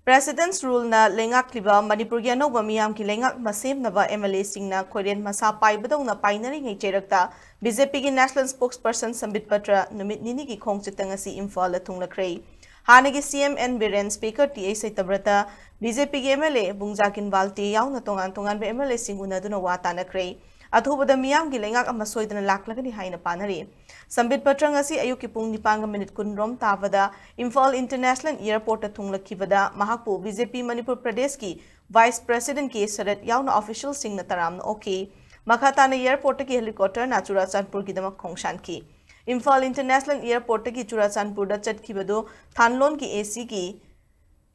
President's rule na lengak liba Manipur gi anauba miyam ki lengak masem naba MLA singna khoren masa paibadong na painari ngai cherakta BJP gi national spokesperson Sambit Patra numit nini ki khongchitang asi Imphal la thunglakhrei hanagi CM N Biren speaker TA Saitabrata BJP gi MLA bungjakin balti yauna tongan tongan be MLA sing Unaduna wa tanakhrei athubada miyam gi lengak ama soidana laklagani haina panari Sambit Patra ngasi ayuki pung 9 kunrom tabada Imphal International Airport thunglakibada mahakpu BJP Manipur Pradesh ki Vice President ki sarat yauna official sing na taram na okay makhatana airport ki helicopter na Churachandpur ki damak khongshan ki Imphal International Airport ki Churachandpur da chatkibado Thanlon ki AC ki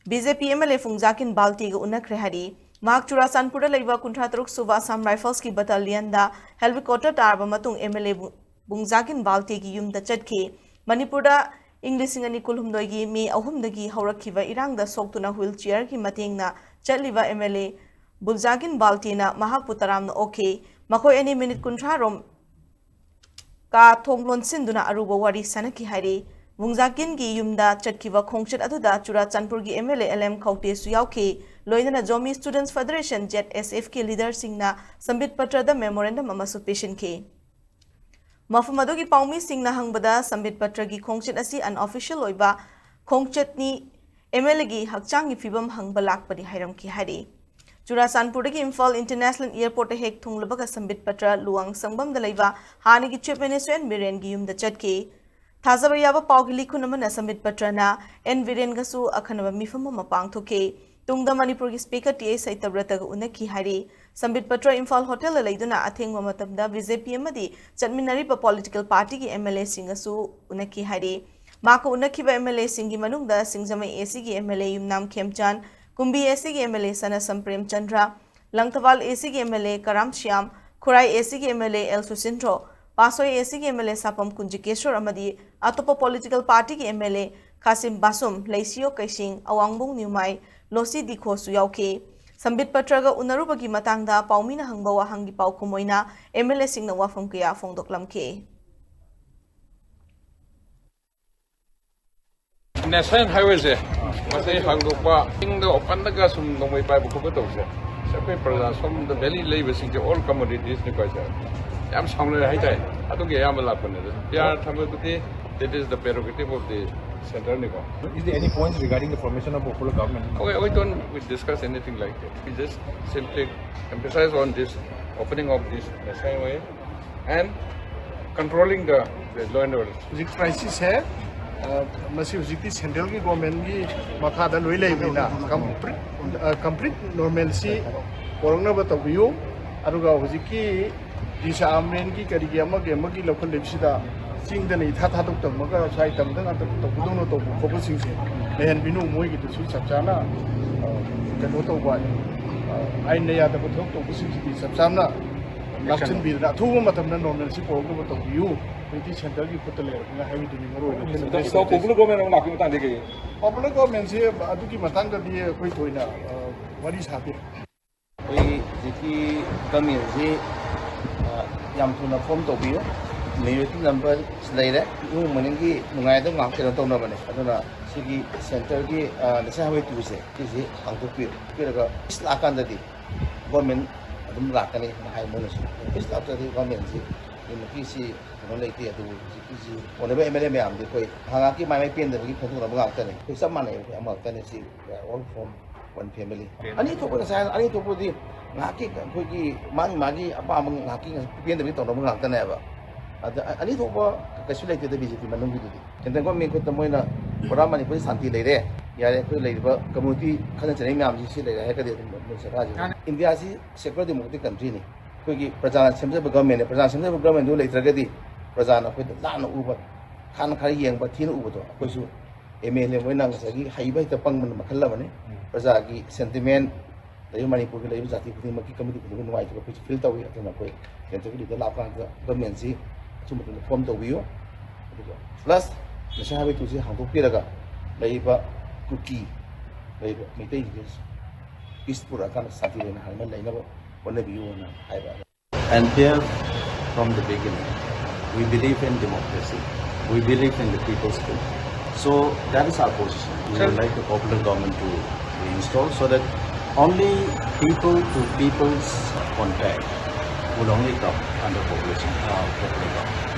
BJP MLA Fungjakin Balti ga Tanakhre hari Mahak Churachandpur da leiba 53 Suba Assam Rifles ki battalion da helicopter tarba matung MLA Bungjakin Balti ki yum da chatke Manipur da English ngani kulhumdoi gi me ahumdagi haurakhiba irangda soktuna wheelchair ki matengna chatliba MLA Bungjakin Balti na mahak putaram na okay makoi ani minute kunthra rom ka thonglon sinduna aruba wari sanaki hari Bungjakin gi yumda chatkiba khongchat aduda Churachandpur gi MLA LM Khaute su yauke loinana Zomi Students Federation ZSF ki leader singna Sambit Patra da memorandum amasu patient ke Mafumado ki paumi singna hangbada Sambit Patra gi khongchat asi unofficial oiba khongchat ni MLA gi hakchang gi fibam hangba lakpadi hairam ki hari Churachandpur ki Imphal International Airport hek thunglabaga Sambit Patra luang sangbam da leiba hani gi chief minister N Biren gi yumda chatke Thazaba yaba paugili kunamana Sambit Patra na N Biren gasu akhanaba mifam mapang thoke tungda Manipur gi speaker TA Saitabrata ga unaki hari Sambit Patra Imphal Hotel la leiduna athengwa matamda BJP amadi chatminari pa political party gi MLA singasu unaki hari maka unaki ba MLA singi manungda singjama AC gi MLA Yumnam Khemchan Kumbi AC gi MLA Sana Samprem Chandra Langthawal AC gi MLA Karam Shyam Khurai AC gi MLA El Susintro Pasoi AC gi MLA Sapam Kunjikeshwar amadi atopa political party gi MLA Kasim Basum Laisio Kaising Awangbong Nimai Losi Dikho su yauke Sambit Patra ga unaruba gi matangda paumina hangba wa hangi pau kumoina MLA singna wafam kya fongdoklamke National highways masai hangdokpa ingda opandaga sum nomai pai bu ko tawse sapai prada som the valley labor sing all commodities ni kaisa yam samle hai tai atu ge yam la panne ya thamati that is the prerogative of the center ni ko. Is there any points regarding the formation of popular government? Okay, we don't discuss anything like that. We just simply emphasize on this opening of this highway and controlling the law and order. The crisis है मसी उजिकी central की government की मखादा लोई ले बिना complete normalcy corona बताबियो अरुगा उजिकी दिशा आमरेन की करिगे अमा की local लेबिसिदा सिंग दने था था तो मगा साइ तम दंगा तो बुदोनो तो फोकस सिंग से लेहन बिनु मोई की तो सबसाना कनो तो बा आई ने याद को तो सिंग की सबसाना लक्षण भी थुबो मतम न normalcy कोरोना बताबियो British Center की खुद ले रखना है भी दुनिया में रोड So popular government ना क्यों बताने के popular government से अदु की मतंग कर दिए कोई तो ना वरी साथी कोई जिकी government से यम तो ना form तो भी हो majority number ले रहे यूं मने की मुंगाई तो मार्क करना तो ना बने अदु ना सिकी center की नशा हुए तो से किसी हांग तो फिर का इस लाकान दे government अदुम लाकाने हाई मोनस इस लाकान दे government से इनकी सी non lei tia tu ji one be MLA me am de koi hanga ki mai pen de ki photo na bang ta ne koi sam ma ne am ta ne si all from one family ani to ko sa ani to ko di nga ki koi ki ma gi apa mang nga ki pen de to na bang ta ne ba ani to ko ka su lei te de BJP manung gi di ken ko me ko ta moi na pura mani puri santi lei re ya re koi lei ba community khan chane me am ji si lei re ka de mo sa ga India si secular democratic country ni koi ki praja semse government praja semse government do lei tra ga di Prajana ko la na uba khan khari yeng ba thin uba to ko su MLA mo nang sa gi haiba ta pang man makhalla bane praja gi sentiment dai Manipur gi lai jati pudi ma ki committee pudi no ai ko feel tawi atna ko yen to gi de la ka government si chum to form to wiyo plus na sa habi tu si hang to piraga lai ba kuki lai ba mitai gi peaceful akan sati na hal man lai na ko na biyo na ai ba. And here from the beginning we believe in democracy, we believe in the people's will. So that is our position. We would like the popular government to be installed so that only people to people's contact will only come under popular government.